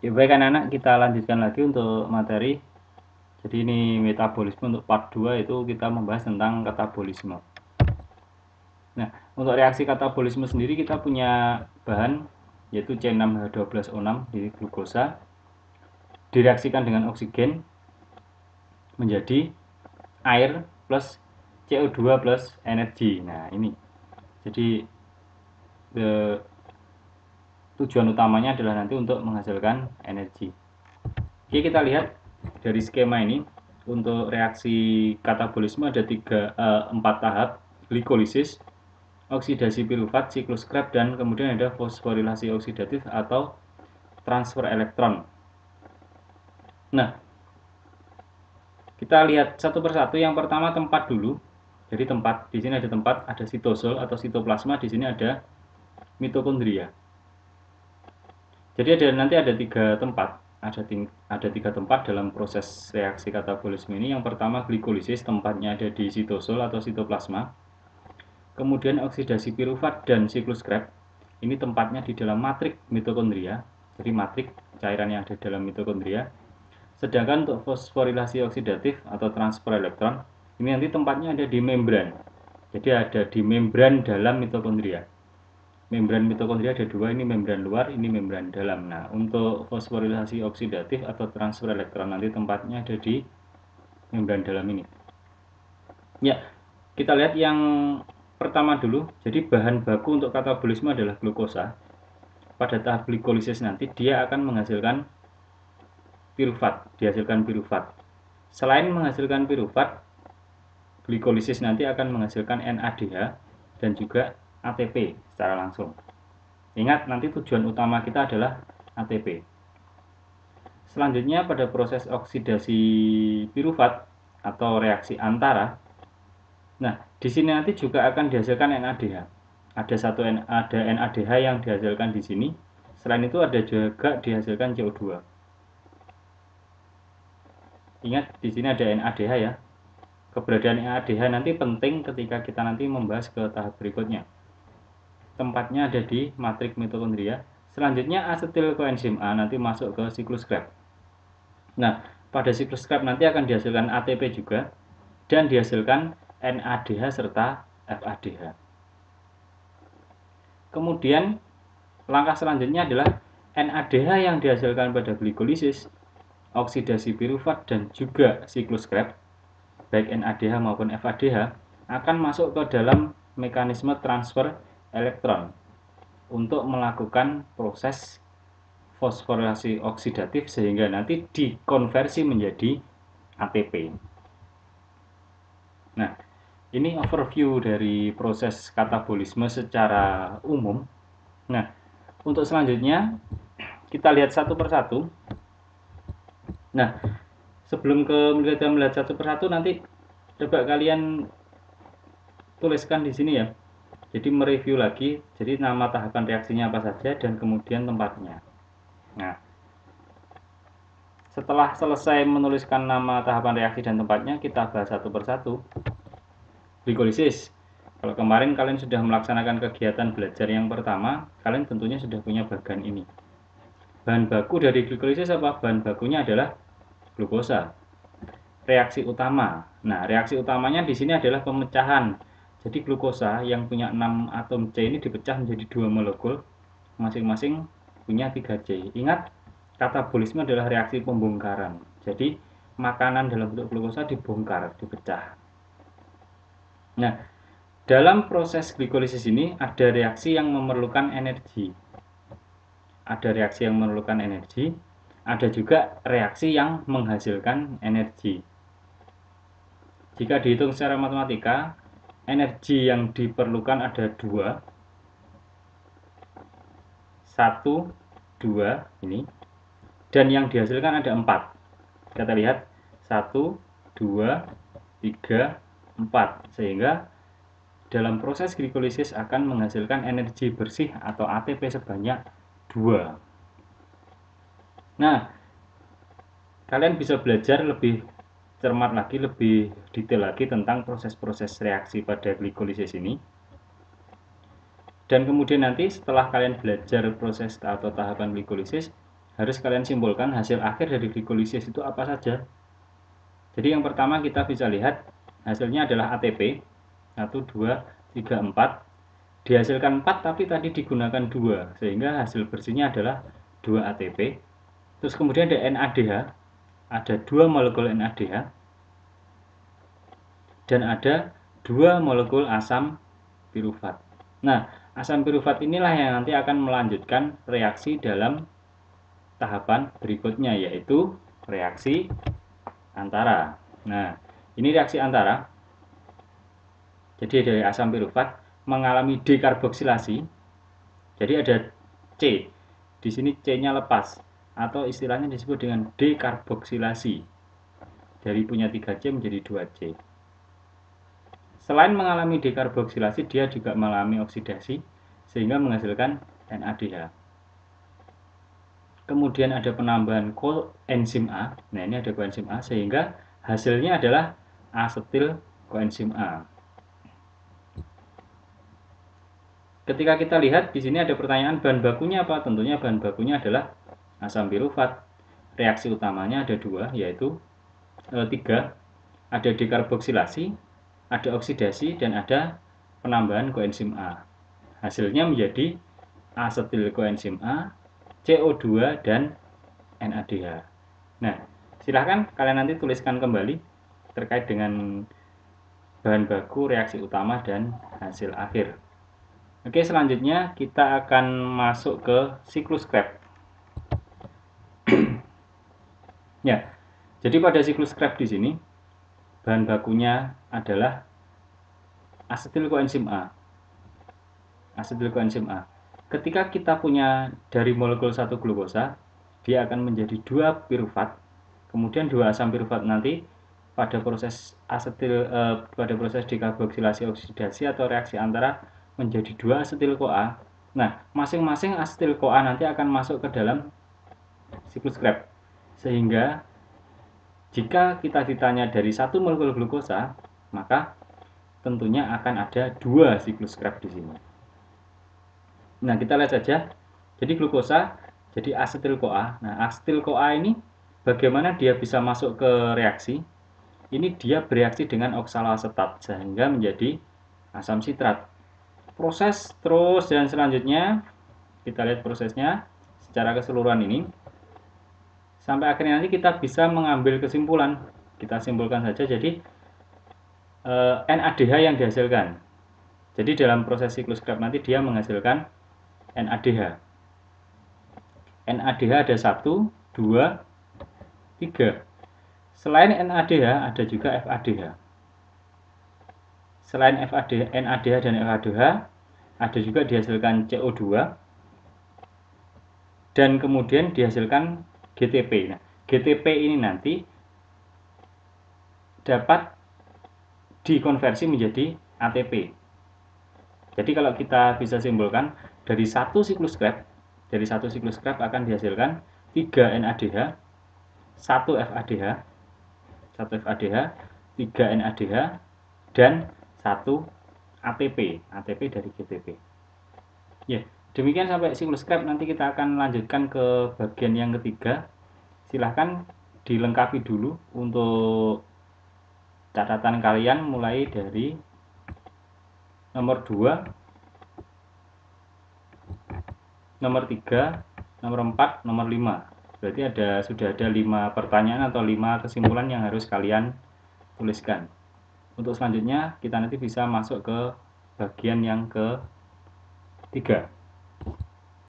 Ya baik anak-anak, kita lanjutkan lagi untuk materi. Jadi ini metabolisme untuk part 2, itu kita membahas tentang katabolisme. Nah, untuk reaksi katabolisme sendiri kita punya bahan yaitu C6H12O6 di glukosa, direaksikan dengan oksigen menjadi air plus CO2 plus energi. Nah, ini. Jadi tujuan utamanya adalah nanti untuk menghasilkan energi. Oke, kita lihat dari skema ini. Untuk reaksi katabolisme ada 4 tahap: glikolisis, oksidasi pirufat, siklus Krebs, dan kemudian ada fosforilasi oksidatif atau transfer elektron. Nah, kita lihat satu persatu. Yang pertama tempat dulu. Jadi tempat, di sini ada tempat, ada sitosol atau sitoplasma, di sini ada mitokondria. Jadi nanti ada 3 tempat. Ada 3 tempat dalam proses reaksi katabolisme ini. Yang pertama glikolisis, tempatnya ada di sitosol atau sitoplasma. Kemudian oksidasi pirufat dan siklus Krebs, ini tempatnya di dalam matrik mitokondria. Jadi matrik cairan yang ada dalam mitokondria. Sedangkan untuk fosforilasi oksidatif atau transfer elektron, ini nanti tempatnya ada di membran. Jadi ada di membran dalam mitokondria. Membran mitokondria ada 2, ini membran luar, ini membran dalam. Nah, untuk fosforilasi oksidatif atau transfer elektron nanti tempatnya ada di membran dalam ini. Ya, kita lihat yang pertama dulu. Jadi bahan baku untuk katabolisme adalah glukosa. Pada tahap glikolisis nanti dia akan menghasilkan pirufat, dihasilkan pirufat. Selain menghasilkan pirufat, glikolisis nanti akan menghasilkan NADH dan juga ATP secara langsung. Ingat, nanti tujuan utama kita adalah ATP. Selanjutnya pada proses oksidasi pirufat atau reaksi antara. Nah, di sini nanti juga akan dihasilkan NADH. Ada NADH yang dihasilkan di sini. Selain itu ada juga dihasilkan CO2. Ingat, di sini ada NADH ya. Keberadaan NADH nanti penting ketika kita nanti membahas ke tahap berikutnya. Tempatnya ada di matrik mitokondria. Selanjutnya asetil koenzim A nanti masuk ke siklus Krebs. Nah, pada siklus Krebs nanti akan dihasilkan ATP juga dan dihasilkan NADH serta FADH. Kemudian langkah selanjutnya adalah NADH yang dihasilkan pada glikolisis, oksidasi pirufat dan juga siklus Krebs, baik NADH maupun FADH, akan masuk ke dalam mekanisme transfer elektron untuk melakukan proses fosforilasi oksidatif sehingga nanti dikonversi menjadi ATP. Nah, ini overview dari proses katabolisme secara umum. Nah, untuk selanjutnya kita lihat satu persatu. Nah, sebelum kita melihat satu persatu, nanti coba kalian tuliskan di sini ya. Jadi mereview lagi, jadi nama tahapan reaksinya apa saja dan kemudian tempatnya. Nah, setelah selesai menuliskan nama tahapan reaksi dan tempatnya, kita bahas satu persatu. Glikolisis. Kalau kemarin kalian sudah melaksanakan kegiatan belajar yang pertama, kalian tentunya sudah punya bagan ini. Bahan baku dari glikolisis apa? Bahan bakunya adalah glukosa. Reaksi utama. Nah, reaksi utamanya di sini adalah pemecahan. Jadi glukosa yang punya 6 atom C ini dipecah menjadi 2 molekul, masing-masing punya 3 C. Ingat, katabolisme adalah reaksi pembongkaran. Jadi makanan dalam bentuk glukosa dibongkar, dipecah. Nah, dalam proses glikolisis ini ada reaksi yang memerlukan energi. Ada reaksi yang memerlukan energi, ada juga reaksi yang menghasilkan energi. Jika dihitung secara matematika, energi yang diperlukan ada 2. 1, 2 ini. Dan yang dihasilkan ada 4. Kita lihat 1, 2, 3, 4. Sehingga dalam proses glikolisis akan menghasilkan energi bersih atau ATP sebanyak 2. Nah, kalian bisa belajar lebih cermat lagi, lebih detail lagi tentang proses-proses reaksi pada glikolisis ini. Dan kemudian nanti setelah kalian belajar proses atau tahapan glikolisis, harus kalian simpulkan hasil akhir dari glikolisis itu apa saja. Jadi yang pertama kita bisa lihat hasilnya adalah ATP 1, 2, 3, 4. Dihasilkan 4 tapi tadi digunakan 2 sehingga hasil bersihnya adalah 2 ATP. Terus kemudian ada NADH, ada 2 molekul NADH dan ada 2 molekul asam pirufat. Nah, asam pirufat inilah yang nanti akan melanjutkan reaksi dalam tahapan berikutnya, yaitu reaksi antara. Nah, ini reaksi antara. Jadi dari asam pirufat mengalami dekarboksilasi. Jadi ada C. Di sini C-nya lepas atau istilahnya disebut dengan dekarboksilasi. Dari punya 3C menjadi 2C. Selain mengalami dekarboksilasi, dia juga mengalami oksidasi sehingga menghasilkan NADH. Kemudian ada penambahan koenzim A. Nah, ini ada koenzim A sehingga hasilnya adalah asetil koenzim A. Ketika kita lihat di sini ada pertanyaan bahan bakunya apa? Tentunya bahan bakunya adalah asam pirufat. Reaksi utamanya ada 2, yaitu 3. Ada dekarboksilasi, ada oksidasi, dan ada penambahan koenzim A. Hasilnya menjadi asetil koenzim A, CO2, dan NADH. Nah, silahkan kalian nanti tuliskan kembali terkait dengan bahan baku, reaksi utama, dan hasil akhir. Oke, selanjutnya kita akan masuk ke siklus Krebs. Ya, jadi pada siklus Krebs di sini bahan bakunya adalah asetil koenzim A. Asetil koenzim A. Ketika kita punya dari molekul 1 glukosa, dia akan menjadi 2 pirufat, kemudian 2 asam pirufat nanti pada proses pada proses dekarboksilasi oksidasi atau reaksi antara menjadi 2 asetil CoA. Nah, masing-masing asetil CoA nanti akan masuk ke dalam siklus Krebs. Sehingga jika kita ditanya dari 1 molekul glukosa, maka tentunya akan ada 2 siklus Krebs di sini. Nah, kita lihat saja. Jadi glukosa jadi asetil CoA. Nah, asetil CoA ini bagaimana dia bisa masuk ke reaksi? Ini dia bereaksi dengan oksaloasetat sehingga menjadi asam sitrat. Proses terus dan selanjutnya kita lihat prosesnya secara keseluruhan ini sampai akhirnya nanti kita bisa mengambil kesimpulan. Kita simpulkan saja. Jadi NADH yang dihasilkan. Jadi dalam proses siklus Krebs nanti dia menghasilkan NADH. NADH ada 1, 2, 3. Selain NADH ada juga FADH. Selain NADH dan FADH ada juga dihasilkan CO2 dan kemudian dihasilkan GTP. Nah, GTP ini nanti dapat dikonversi menjadi ATP. Jadi kalau kita bisa simpulkan dari satu siklus Krebs, akan dihasilkan 3 NADH, 1 FADH, 3 NADH, dan 1 ATP dari GTP. Ya, demikian sampai siklus Krebs. Nanti kita akan lanjutkan ke bagian yang ketiga. Silahkan dilengkapi dulu untuk catatan kalian mulai dari nomor 2, nomor 3, nomor 4, nomor 5. Berarti sudah ada 5 pertanyaan atau 5 kesimpulan yang harus kalian tuliskan. Untuk selanjutnya kita nanti bisa masuk ke bagian yang ketiga.